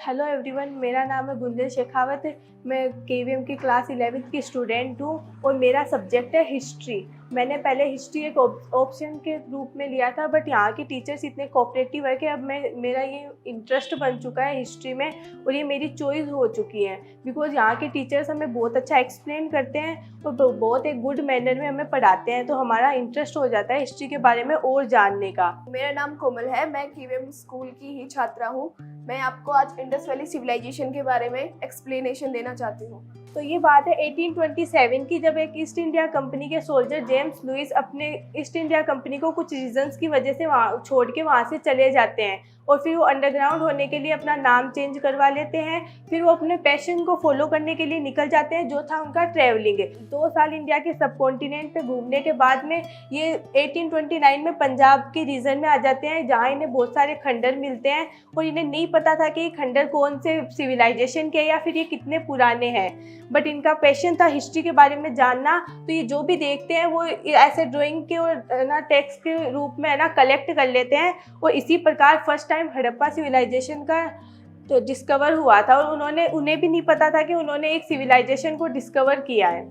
Hello everyone, मेरा नाम है गुंजन शेखावत। मैं केवीएम की क्लास 11th की स्टूडेंट हूँ और मेरा सब्जेक्ट है हिस्ट्री। मैंने पहले हिस्ट्री एक ऑप्शन के रूप में लिया था, बट यहाँ के टीचर्स इतने कोऑपरेटिव है कि अब मेरा ये इंटरेस्ट बन चुका है हिस्ट्री में और ये मेरी चॉइस हो चुकी है। बिकॉज यहाँ के टीचर्स हमें बहुत अच्छा एक्सप्लेन करते हैं और बहुत एक गुड मैनर में हमें पढ़ाते हैं, तो हमारा इंटरेस्ट हो जाता है हिस्ट्री के बारे में और जानने का। मेरा नाम कोमल है, मैं केवीएम स्कूल की ही छात्रा हूँ। मैं आपको आज इंडस वैली सिविलाइजेशन के बारे में एक्सप्लेनेशन देना चाहती हूँ। तो ये बात है 1827 की, जब एक ईस्ट इंडिया कंपनी के सोल्जर जेम्स लुइस अपने ईस्ट इंडिया कंपनी को कुछ रीजंस की वजह से वहाँ छोड़ के वहाँ से चले जाते हैं और फिर वो अंडरग्राउंड होने के लिए अपना नाम चेंज करवा लेते हैं। फिर वो अपने पैशन को फॉलो करने के लिए निकल जाते हैं, जो था उनका ट्रैवलिंग। 2 साल इंडिया के सब कॉन्टिनेंट पे घूमने के बाद में ये 1829 में पंजाब के रीजन में आ जाते हैं, जहाँ इन्हें बहुत सारे खंडर मिलते हैं और इन्हें नहीं पता था कि ये खंडर कौन से सिविलाइजेशन के या फिर ये कितने पुराने हैं। बट इनका पैशन था हिस्ट्री के बारे में जानना, तो ये जो भी देखते हैं वो ऐसे ड्राइंग के और ना टेक्स्ट के रूप में ना कलेक्ट कर लेते हैं और इसी प्रकार फर्स्ट टाइम हड़प्पा सिविलाइजेशन का तो डिस्कवर हुआ था और उन्हें भी नहीं पता था कि उन्होंने एक सिविलाइजेशन को डिस्कवर किया है।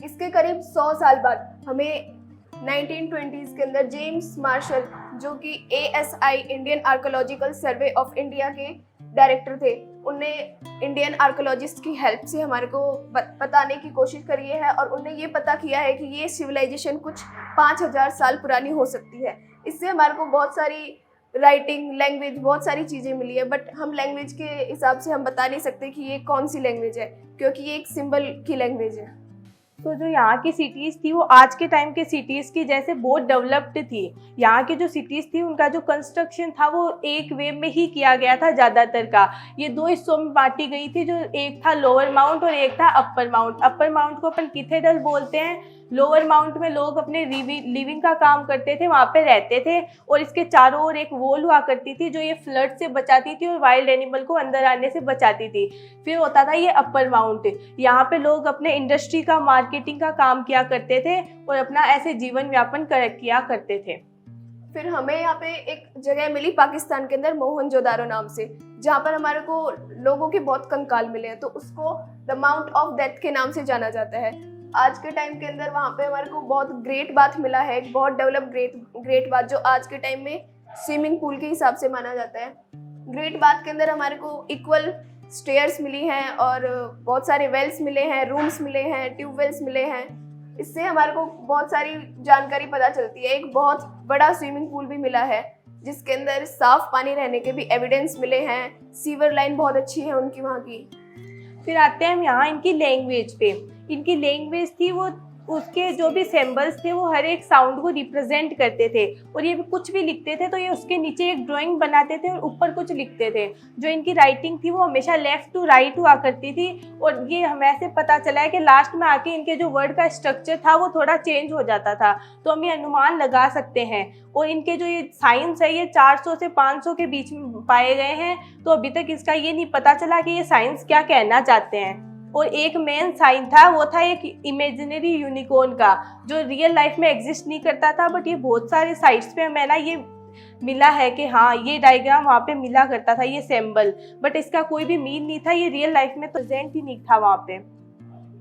इसके करीब 100 साल बाद हमें 1920s के अंदर जेम्स मार्शल, जो कि ASI Indian archaeological survey of India के डायरेक्टर थे, उनने इंडियन आर्कोलॉजिस्ट की हेल्प से हमारे को बताने की कोशिश करी है और उन्होंने ये पता किया है कि ये सिविलाइजेशन कुछ 5000 साल पुरानी हो सकती है। इससे हमारे को बहुत सारी राइटिंग, लैंग्वेज, बहुत सारी चीज़ें मिली है, बट हम लैंग्वेज के हिसाब से हम बता नहीं सकते कि ये कौन सी लैंग्वेज है, क्योंकि ये एक सिंबल की लैंग्वेज है। तो जो यहाँ की सिटीज़ थी वो आज के टाइम के सिटीज़ की जैसे बहुत डेवलप्ड थी। यहाँ की जो सिटीज़ थी उनका जो कंस्ट्रक्शन था वो एक वे में ही किया गया था ज़्यादातर का। ये 2 हिस्सों में बांटी गई थी, जो एक था लोअर माउंट और एक था अपर माउंट। अपर माउंट को अपन कैथेड्रल बोलते हैं। लोअर माउंट में लोग अपने लिविंग का काम करते थे, वहाँ पे रहते थे और इसके चारों ओर एक वॉल हुआ करती थी जो ये फ्लड से बचाती थी और वाइल्ड एनिमल को अंदर आने से बचाती थी। फिर होता था ये अपर माउंट, यहाँ पे लोग अपने इंडस्ट्री का, मार्केटिंग का काम किया करते थे और अपना ऐसे जीवन यापन किया करते थे। फिर हमें यहाँ पे एक जगह मिली पाकिस्तान के अंदर, मोहनजोदारो नाम से, जहाँ पर हमारे को लोगों के बहुत कंकाल मिले हैं, तो उसको द माउंट ऑफ डेथ के नाम से जाना जाता है। आज के टाइम के अंदर वहाँ पे हमारे को बहुत ग्रेट बाथ मिला है, एक बहुत डेवलप ग्रेट बाथ, जो आज के टाइम में स्विमिंग पूल के हिसाब से माना जाता है। ग्रेट बाथ के अंदर हमारे को इक्वल स्टेयर्स मिली हैं और बहुत सारे वेल्स मिले हैं, रूम्स मिले हैं, ट्यूबवेल्स मिले हैं। इससे हमारे को बहुत सारी जानकारी पता चलती है। एक बहुत बड़ा स्विमिंग पूल भी मिला है जिसके अंदर साफ पानी रहने के भी एविडेंस मिले हैं। सीवर लाइन बहुत अच्छी है उनकी वहाँ की। फिर आते हैं हम यहाँ इनकी लैंग्वेज पे। इनकी लैंग्वेज थी वो, उसके जो भी सिंबल्स थे वो हर एक साउंड को रिप्रेजेंट करते थे और ये कुछ भी लिखते थे तो ये उसके नीचे एक ड्राइंग बनाते थे और ऊपर कुछ लिखते थे। जो इनकी राइटिंग थी वो हमेशा लेफ्ट टू राइट हुआ करती थी और ये हमें ऐसे पता चला है कि लास्ट में आके इनके जो वर्ड का स्ट्रक्चर था वो थोड़ा चेंज हो जाता था, तो हम ये अनुमान लगा सकते हैं। और इनके जो ये साइंस है ये 400 से 500 के बीच में पाए गए हैं, तो अभी तक इसका ये नहीं पता चला कि ये साइंस क्या कहना चाहते हैं। और एक मेन साइन था, वो था एक इमेजिनरी यूनिकॉर्न का, जो रियल लाइफ में एग्जिस्ट नहीं करता था, बट ये बहुत सारे साइट्स पे हमें ना ये मिला है कि हाँ ये डायग्राम वहाँ पे मिला करता था, ये सिंबल, बट इसका कोई भी मीन नहीं था, ये रियल लाइफ में प्रेजेंट ही नहीं था वहाँ पे।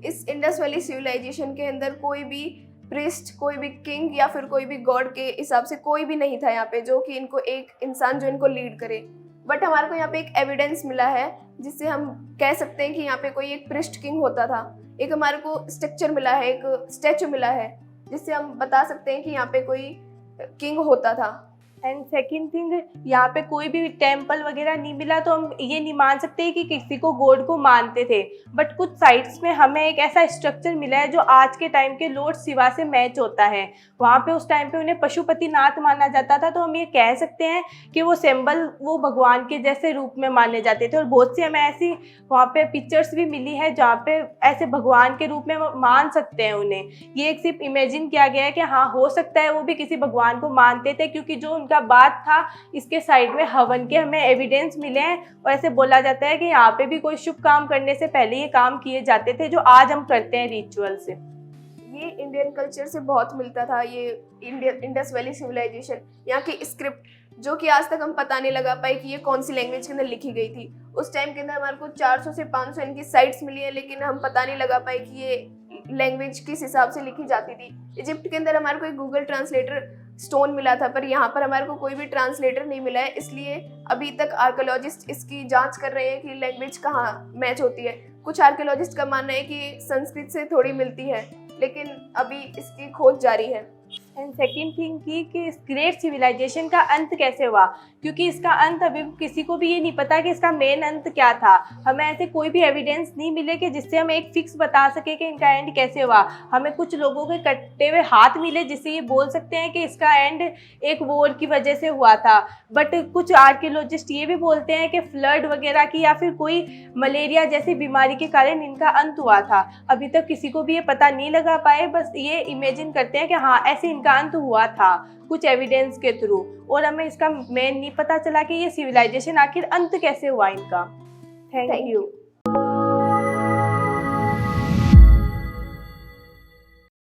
इस इंडस वैली सिविलाइजेशन के अंदर कोई भी प्रिस्ट, कोई भी किंग या फिर कोई भी गॉड के हिसाब से कोई भी नहीं था यहाँ पे, जो कि इनको एक इंसान जो इनको लीड करे। बट हमारे को यहाँ पे एक एविडेंस मिला है जिससे हम कह सकते हैं कि यहाँ पे कोई एक प्रिस्ट किंग होता था। एक हमारे को स्ट्रक्चर मिला है, एक स्टैचू मिला है, जिससे हम बता सकते हैं कि यहाँ पे कोई किंग होता था। एंड सेकेंड थिंग, यहाँ पे कोई भी टेम्पल वगैरह नहीं मिला, तो हम ये नहीं मान सकते कि किसी को गॉड को मानते थे। बट कुछ साइट्स में हमें एक ऐसा स्ट्रक्चर मिला है जो आज के टाइम के लॉर्ड शिवा से मैच होता है। वहाँ पे उस टाइम पे उन्हें पशुपतिनाथ माना जाता था, तो हम ये कह सकते हैं कि वो सिंबल वो भगवान के जैसे रूप में माने जाते थे। और बहुत सी हमें ऐसी वहाँ पे पिक्चर्स भी मिली है जहाँ पे ऐसे भगवान के रूप में मान सकते हैं उन्हें। ये एक सिर्फ इमेजिन किया गया है कि हाँ हो सकता है वो भी किसी भगवान को मानते थे, क्योंकि जो का बात था इसके साइड में हवन के हमें एविडेंस मिले हैं और ऐसे बोला जाता है कि यहाँ पे भी कोई शुभ काम करने से पहले ये काम किए जाते थे जो आज हम करते हैं रिचुअल से। ये इंडियन कल्चर से बहुत मिलता था। ये इंडस वैली सिविलाइजेशन, यहाँ की स्क्रिप्ट जो कि आज तक हम पता नहीं लगा पाए कि ये कौन सी लैंग्वेज के अंदर लिखी गई थी। उस टाइम के अंदर हमारे को 400 से 500 इनकी साइट्स मिली है, लेकिन हम पता नहीं लगा पाए कि ये लैंग्वेज किस हिसाब से लिखी जाती थी। इजिप्ट के अंदर हमारे को एक गूगल ट्रांसलेटर स्टोन मिला था, पर यहाँ पर हमारे को कोई भी ट्रांसलेटर नहीं मिला है, इसलिए अभी तक आर्कियोलॉजिस्ट इसकी जांच कर रहे हैं कि लैंग्वेज कहाँ मैच होती है। कुछ आर्कियोलॉजिस्ट का मानना है कि संस्कृत से थोड़ी मिलती है, लेकिन अभी इसकी खोज जारी है। एंड सेकेंड थिंग कि इस ग्रेट सिविलाइजेशन का अंत कैसे हुआ, क्योंकि इसका अंत अभी किसी को भी ये नहीं पता कि इसका मेन अंत क्या था। हमें ऐसे कोई भी एविडेंस नहीं मिले कि जिससे हम एक फिक्स बता सके कि इनका एंड कैसे हुआ। हमें कुछ लोगों के कटे हुए हाथ मिले जिससे ये बोल सकते हैं कि इसका एंड एक वॉर की वजह से हुआ था, बट कुछ आर्कियोलॉजिस्ट ये भी बोलते हैं कि फ्लड वगैरह की या फिर कोई मलेरिया जैसी बीमारी के कारण इनका अंत हुआ था। अभी तक किसी को भी ये पता नहीं लगा पाए, बस ये इमेजिन करते हैं कि हाँ ऐसे इनका अंत हुआ था कुछ एविडेंस के थ्रू, और हमें इसका मेन नहीं पता चला कि ये सिविलाइजेशन आखिर अंत कैसे हुआ इनका। Thank you.